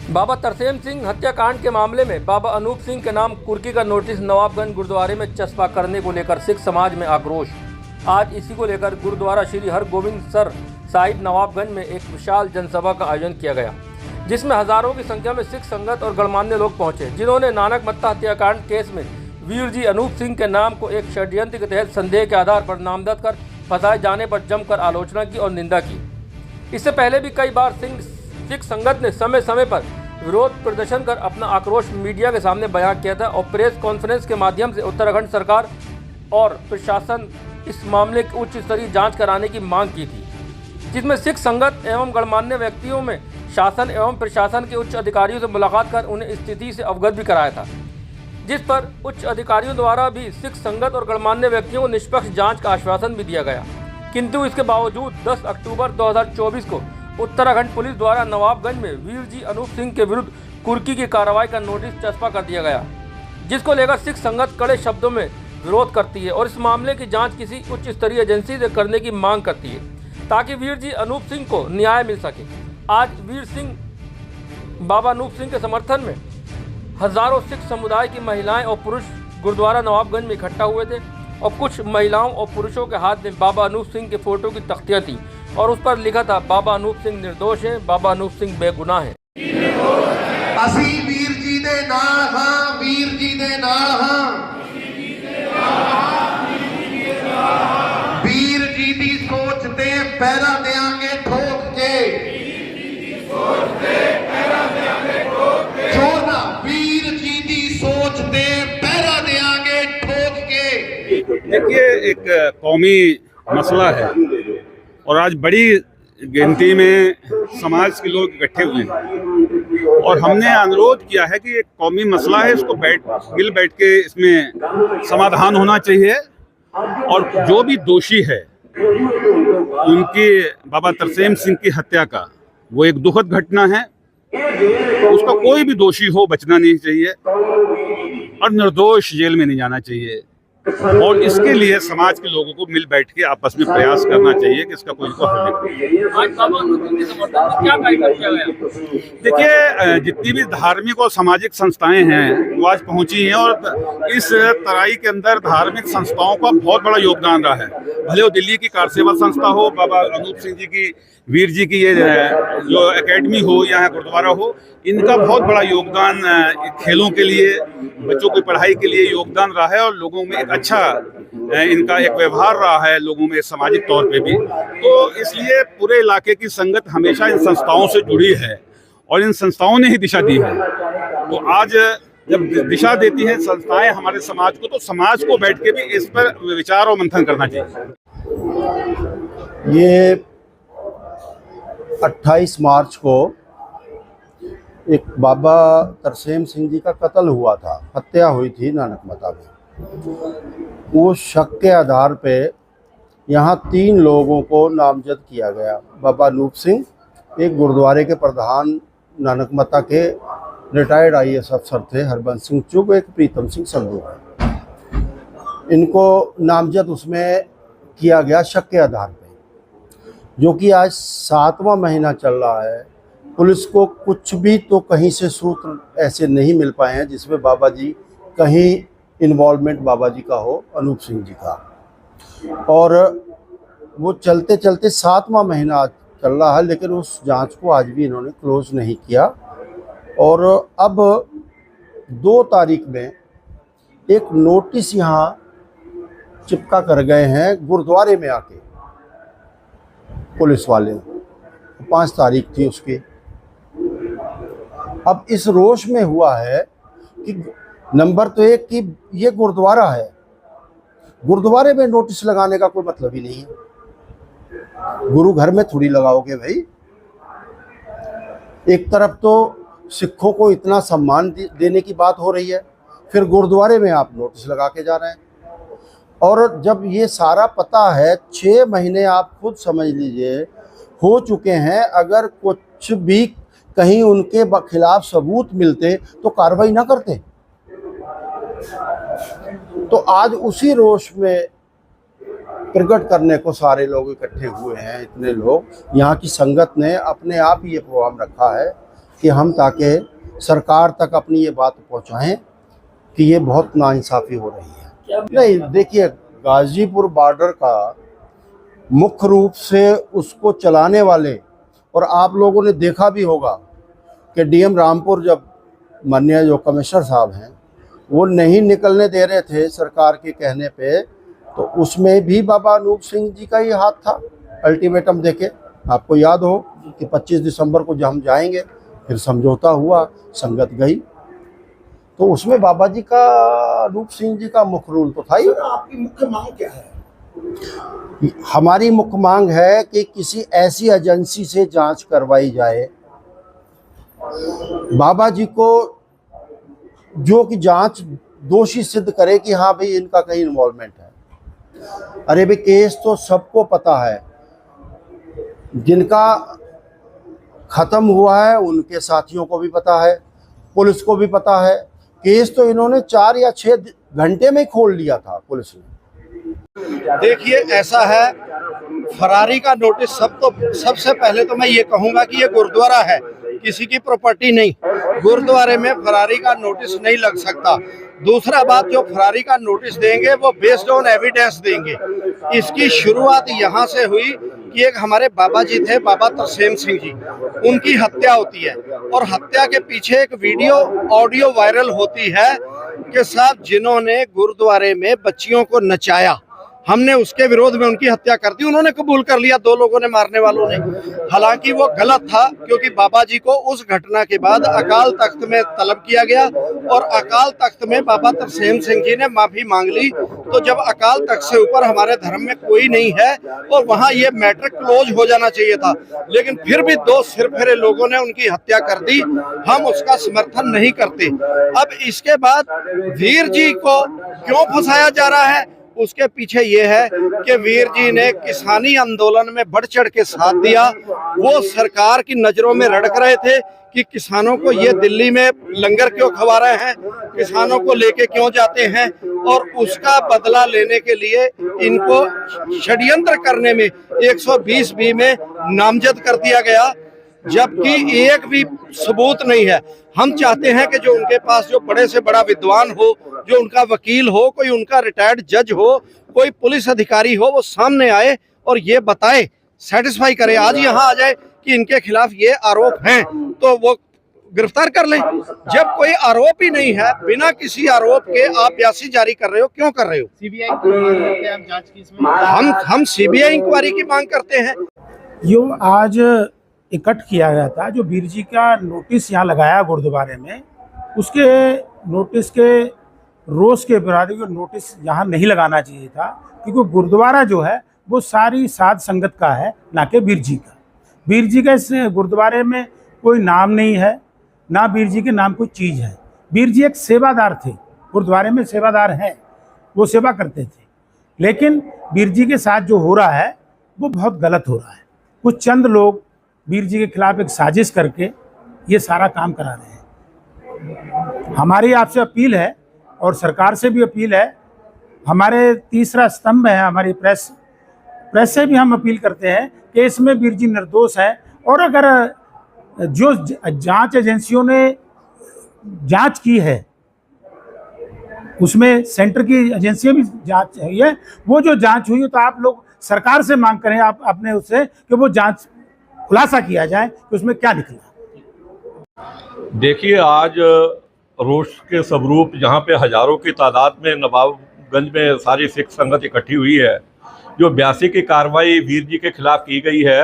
बाबा तरसेम सिंह हत्याकांड के मामले में बाबा अनूप सिंह के नाम कुर्की का नोटिस नवाबगंज गुरुद्वारे में चस्पा करने को लेकर सिख समाज में आक्रोश। आज इसी को लेकर गुरुद्वारा श्री हरगोबिंद सर साहिब नवाबगंज में एक विशाल जनसभा का आयोजन किया गया, जिसमें हजारों की संख्या में सिख संगत और गणमान्य लोग पहुंचे, जिन्होंने नानक मत्ता हत्याकांड केस में वीर जी अनूप सिंह के नाम को एक षड्यंत्र के तहत संदेह के आधार पर नामजद कर फंसाए जाने पर जमकर आलोचना की और निंदा की। इससे पहले भी कई बार सिख संगत ने समय समय पर विरोध प्रदर्शन कर अपना आक्रोश मीडिया के सामने बयां किया था और प्रेस कॉन्फ्रेंस के माध्यम से उत्तराखंड सरकार और प्रशासन इस मामले की उच्च स्तरीय जांच कराने की मांग की थी, जिसमें सिख संगत एवं गणमान्य व्यक्तियों में शासन एवं प्रशासन के उच्च अधिकारियों से मुलाकात कर उन्हें स्थिति से अवगत भी कराया था, जिस पर उच्च अधिकारियों द्वारा भी सिख संगत और गणमान्य व्यक्तियों को निष्पक्ष जांच का आश्वासन भी दिया गया। किंतु इसके बावजूद 10 अक्टूबर 2024 को उत्तराखंड पुलिस द्वारा नवाबगंज में वीर जी अनूप सिंह के विरुद्ध कुर्की की कार्रवाई का नोटिस चस्पा कर दिया गया, जिसको लेकर सिख संगत कड़े शब्दों में विरोध करती है और इस मामले की जांच किसी उच्च स्तरीय एजेंसी से करने की मांग करती है, ताकि वीर जी अनूप सिंह को न्याय मिल सके। आज बाबा अनूप सिंह के समर्थन में हजारों सिख समुदाय की महिलाएं और पुरुष गुरुद्वारा नवाबगंज में इकट्ठा हुए थे और कुछ महिलाओं और पुरुषों के हाथ में बाबा अनूप सिंह के फोटो की तख्तियां थी और उस पर लिखा था, बाबा अनूप सिंह निर्दोष है, बाबा अनूप सिंह बेगुनाह है। ਅਸੀਂ ਵੀਰ ਜੀ ਦੇ ਨਾਲ ਹਾਂ, ਵੀਰ ਜੀ ਦੇ ਨਾਲ ਹਾਂ, ਵੀਰ ਜੀ ਦੀ ਸੋਚ ਤੇ ਪਹਿਰਾ ਦੇਾਂਗੇ ਠੋਕ ਕੇ, ਛੋੜਨਾ ਵੀਰ जी ਦੀ सोच ਤੇ ਪਹਿਰਾ ਦੇਾਂਗੇ ठोक के। देखिए, एक कौमी मसला है और आज बड़ी गिनती में समाज के लोग इकट्ठे हुए हैं और हमने अनुरोध किया है कि एक कौमी मसला है, इसको मिल बैठ के इसमें समाधान होना चाहिए और जो भी दोषी है उनकी बाबा तरसेम सिंह की हत्या का वो एक दुखद घटना है, उसका कोई भी दोषी हो बचना नहीं चाहिए और निर्दोष जेल में नहीं जाना चाहिए और इसके लिए समाज के लोगों को मिल बैठ के आपस में प्रयास करना चाहिए कि इसका कोई को हल निकाले। देखिए, जितनी भी धार्मिक और सामाजिक संस्थाएं हैं वो आज पहुंची हैं और इस तराई के अंदर धार्मिक संस्थाओं का बहुत बड़ा योगदान रहा है, भले वो दिल्ली की कार सेवा संस्था हो, बाबा अनूप सिंह जी की वीर जी की ये जो एकेडमी हो या गुरुद्वारा हो, इनका बहुत बड़ा योगदान खेलों के लिए, बच्चों की पढ़ाई के लिए योगदान रहा है और लोगों में एक अच्छा इनका एक व्यवहार रहा है लोगों में सामाजिक तौर पे भी। तो इसलिए पूरे इलाके की संगत हमेशा इन संस्थाओं से जुड़ी है और इन संस्थाओं ने ही दिशा दी है। तो आज जब दिशा देती है संस्थाएं हमारे समाज को, तो समाज को बैठ के भी इस पर विचार और मंथन करना चाहिए। ये 28 मार्च को एक बाबा तरसेम सिंह जी का कत्ल हुआ था, हत्या हुई थी नानक मता में। वो शक के आधार पे यहाँ 3 लोगों को नामजद किया गया। बाबा अनूप सिंह एक गुरुद्वारे के प्रधान नानक मता के रिटायर्ड IAS अफसर थे, हरबंस सिंह चुग, एक प्रीतम सिंह संधू है। इनको नामजद उसमें किया गया शक के आधार पे, जो कि आज 7वां महीना चल रहा है। पुलिस को कुछ भी तो कहीं से सूत्र ऐसे नहीं मिल पाए हैं जिसमें बाबा जी कहीं इन्वॉल्वमेंट बाबा जी का हो, अनूप सिंह जी का। और वो चलते चलते 7वां महीना चल रहा है, लेकिन उस जांच को आज भी इन्होंने क्लोज नहीं किया। और अब 2 तारीख में एक नोटिस यहाँ चिपका कर गए हैं गुरुद्वारे में आके पुलिस वाले, 5 तारीख थी उसकी। अब इस रोष में हुआ है कि नंबर तो 1 कि ये गुरुद्वारा है, गुरुद्वारे में नोटिस लगाने का कोई मतलब ही नहीं है। गुरु घर में थोड़ी लगाओगे भाई। एक तरफ तो सिखों को इतना सम्मान देने की बात हो रही है, फिर गुरुद्वारे में आप नोटिस लगा के जा रहे हैं। और जब ये सारा पता है, 6 महीने आप खुद समझ लीजिए हो चुके हैं, अगर कुछ भी कहीं उनके खिलाफ सबूत मिलते तो कार्रवाई ना करते। तो आज उसी रोष में प्रकट करने को सारे लोग इकट्ठे हुए हैं। इतने लोग यहाँ की संगत ने अपने आप ही ये प्रोग्राम रखा है कि हम ताकि सरकार तक अपनी ये बात पहुंचाएं कि ये बहुत नाइंसाफ़ी हो रही है। नहीं, देखिए, गाज़ीपुर बॉर्डर का मुख्य रूप से उसको चलाने वाले, और आप लोगों ने देखा भी होगा कि डीएम रामपुर जब माननीय जो कमिश्नर साहब हैं वो नहीं निकलने दे रहे थे सरकार के कहने पे, तो उसमें भी बाबा अनूप सिंह जी का ही हाथ था। अल्टीमेटम देके आपको याद हो कि 25 दिसंबर को जब हम जाएंगे, फिर समझौता हुआ, संगत गई, तो उसमें बाबा जी का, अनूप सिंह जी का मुख्य रोल तो था ही। आपकी मुख्य मांग क्या है? हमारी मुख्य मांग है कि किसी ऐसी एजेंसी से जांच करवाई जाए बाबा जी को, जो कि जांच दोषी सिद्ध करे कि हाँ भाई इनका कहीं इन्वॉल्वमेंट है। अरे भाई, केस तो सबको पता है, जिनका खत्म हुआ है उनके साथियों को भी पता है, पुलिस को भी पता है। केस तो इन्होंने 4 या 6 घंटे में खोल लिया था पुलिस ने। देखिए, ऐसा है, फरारी का नोटिस सबसे पहले तो मैं ये कहूँगा कि ये गुरुद्वारा है, किसी की प्रॉपर्टी नहीं। गुरुद्वारे में फरारी का नोटिस नहीं लग सकता। दूसरा बात, जो फरारी का नोटिस देंगे वो बेस्ड ऑन एविडेंस देंगे। इसकी शुरुआत यहाँ से हुई कि एक हमारे बाबा जी थे, बाबा तरसेम सिंह जी, उनकी हत्या होती है और हत्या के पीछे एक वीडियो ऑडियो वायरल होती है कि साहब जिन्होंने गुरुद्वारे में बच्चियों को नचाया, हमने उसके विरोध में उनकी हत्या कर दी। उन्होंने कबूल कर लिया, 2 लोगों ने, मारने वालों ने। हालांकि वो गलत था, क्योंकि बाबा जी को उस घटना के बाद अकाल तख्त में तलब किया गया और अकाल तख्त में बाबा तरसेम सिंह जी ने माफी मांग ली। तो जब अकाल तख्त से ऊपर हमारे धर्म में कोई नहीं है और वहाँ ये मैटर क्लोज हो जाना चाहिए था, लेकिन फिर भी 2 सिरफिरे लोगों ने उनकी हत्या कर दी। हम उसका समर्थन नहीं करते। अब इसके बाद वीर जी को क्यों फंसाया जा रहा है, उसके पीछे ये है कि वीर जी ने किसानी आंदोलन में बढ़ चढ़ के साथ दिया। वो सरकार की नजरों में रड़क रहे थे कि किसानों को ये दिल्ली में लंगर क्यों खवा रहे हैं, किसानों को लेके क्यों जाते हैं, और उसका बदला लेने के लिए इनको षड्यंत्र करने में 120B में नामजद कर दिया गया, जबकि एक भी सबूत नहीं है। हम चाहते हैं कि जो उनके पास जो बड़े से बड़ा विद्वान हो, जो उनका वकील हो, कोई उनका रिटायर्ड जज हो, कोई पुलिस अधिकारी हो, वो सामने आए और ये बताए, सेटिस्फाई करे, आज यहाँ आ जाए कि इनके खिलाफ ये आरोप हैं, तो वो गिरफ्तार कर लें। जब कोई आरोप ही नहीं है, बिना किसी आरोप के आप बयासी जारी कर रहे हो, क्यों कर रहे हो? हम सीबीआई इंक्वायरी की मांग करते हैं। यो आज इकट्ठ किया गया था, जो वीर जी का नोटिस यहाँ लगाया गुरुद्वारे में, उसके नोटिस के रोज के बराबरी को नोटिस यहाँ नहीं लगाना चाहिए था, क्योंकि गुरुद्वारा जो है वो सारी साध संगत का है, ना कि वीर जी का। वीर जी का इस गुरुद्वारे में कोई नाम नहीं है, ना वीर जी के नाम कोई चीज़ है। वीर जी एक सेवादार थे, गुरुद्वारे में सेवादार हैं, वो सेवा करते थे। लेकिन वीर जी के साथ जो हो रहा है वो बहुत गलत हो रहा है। कुछ चंद लोग वीर जी के खिलाफ एक साजिश करके ये सारा काम करा रहे हैं। हमारी आपसे अपील है और सरकार से भी अपील है, हमारे तीसरा स्तंभ है हमारी प्रेस से भी हम अपील करते हैं कि इसमें वीर जी निर्दोष है, और अगर जो जांच एजेंसियों ने जांच की है उसमें सेंटर की एजेंसियां भी जांच हुई है, वो जो जांच हुई है तो आप लोग सरकार से मांग करें आप अपने उससे कि वो जांच खुलासा किया जाए कि उसमें क्या निकला। देखिए, आज रोष के स्वरूप जहाँ पे हजारों की तादाद में नवाबगंज में सारी सिख संगत इकट्ठी हुई है, जो 82 की कार्रवाई वीर जी के खिलाफ की गई है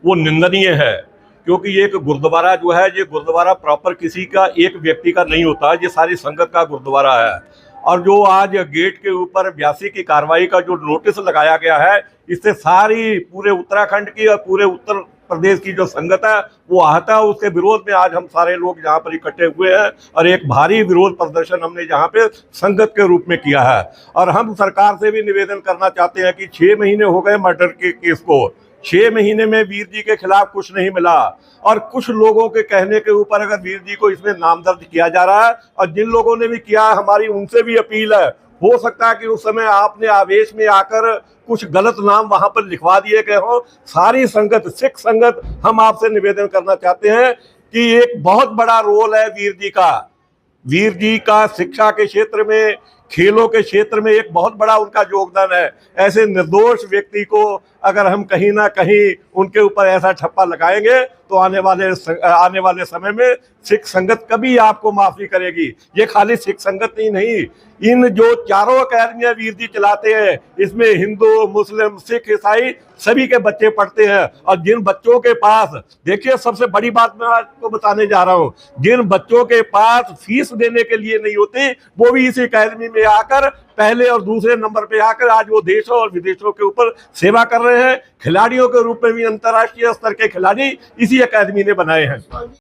वो निंदनीय है। क्योंकि ये एक गुरुद्वारा जो है, ये गुरुद्वारा प्रॉपर किसी का एक व्यक्ति का नहीं होता, ये सारी संगत का गुरुद्वारा है। और जो आज गेट के ऊपर 82 की कार्रवाई का जो नोटिस लगाया गया है, इससे सारी पूरे उत्तराखंड की और पूरे उत्तर प्रदेश की जो संगत है वो आहत है। उसके विरोध में आज हम सारे लोग यहाँ पर इकट्ठे हुए हैं और एक भारी विरोध प्रदर्शन हमने यहाँ पे संगत के रूप में किया है। और हम सरकार से भी निवेदन करना चाहते हैं कि 6 महीने हो गए मर्डर के केस को, 6 महीने में वीर जी के खिलाफ कुछ नहीं मिला, और कुछ लोगों के कहने के ऊपर अगर वीर जी को इसमें नामजद किया जा रहा है, और जिन लोगों ने भी किया हमारी उनसे भी अपील है, हो सकता है कि उस समय आपने आवेश में आकर कुछ गलत नाम वहां पर लिखवा दिए गए हो। सारी संगत, सिख संगत, हम आपसे निवेदन करना चाहते हैं कि एक बहुत बड़ा रोल है वीर जी का। वीर जी का शिक्षा के क्षेत्र में, खेलों के क्षेत्र में एक बहुत बड़ा उनका योगदान है। ऐसे निर्दोष व्यक्ति को अगर हम कहीं ना कहीं उनके ऊपर ऐसा ठप्पा लगाएंगे तो आने वाले समय में सिख संगत कभी आपको माफ नहीं करेगी। ये खाली सिख संगत ही नहीं, इन जो चारों अकेडमियां वीर जी चलाते हैं, इसमें हिंदू, मुस्लिम, सिख, ईसाई सभी के बच्चे पढ़ते हैं। और जिन बच्चों के पास, देखिए सबसे बड़ी बात मैं आपको बताने जा रहा हूँ, जिन बच्चों के पास फीस देने के लिए नहीं होती, वो भी इस अकेडमी में आकर पहले और दूसरे नंबर पे आकर आज वो देशों और विदेशों के ऊपर सेवा कर रहे हैं। खिलाड़ियों के रूप में भी अंतर्राष्ट्रीय स्तर के खिलाड़ी इसी अकेडमी ने बनाए हैं।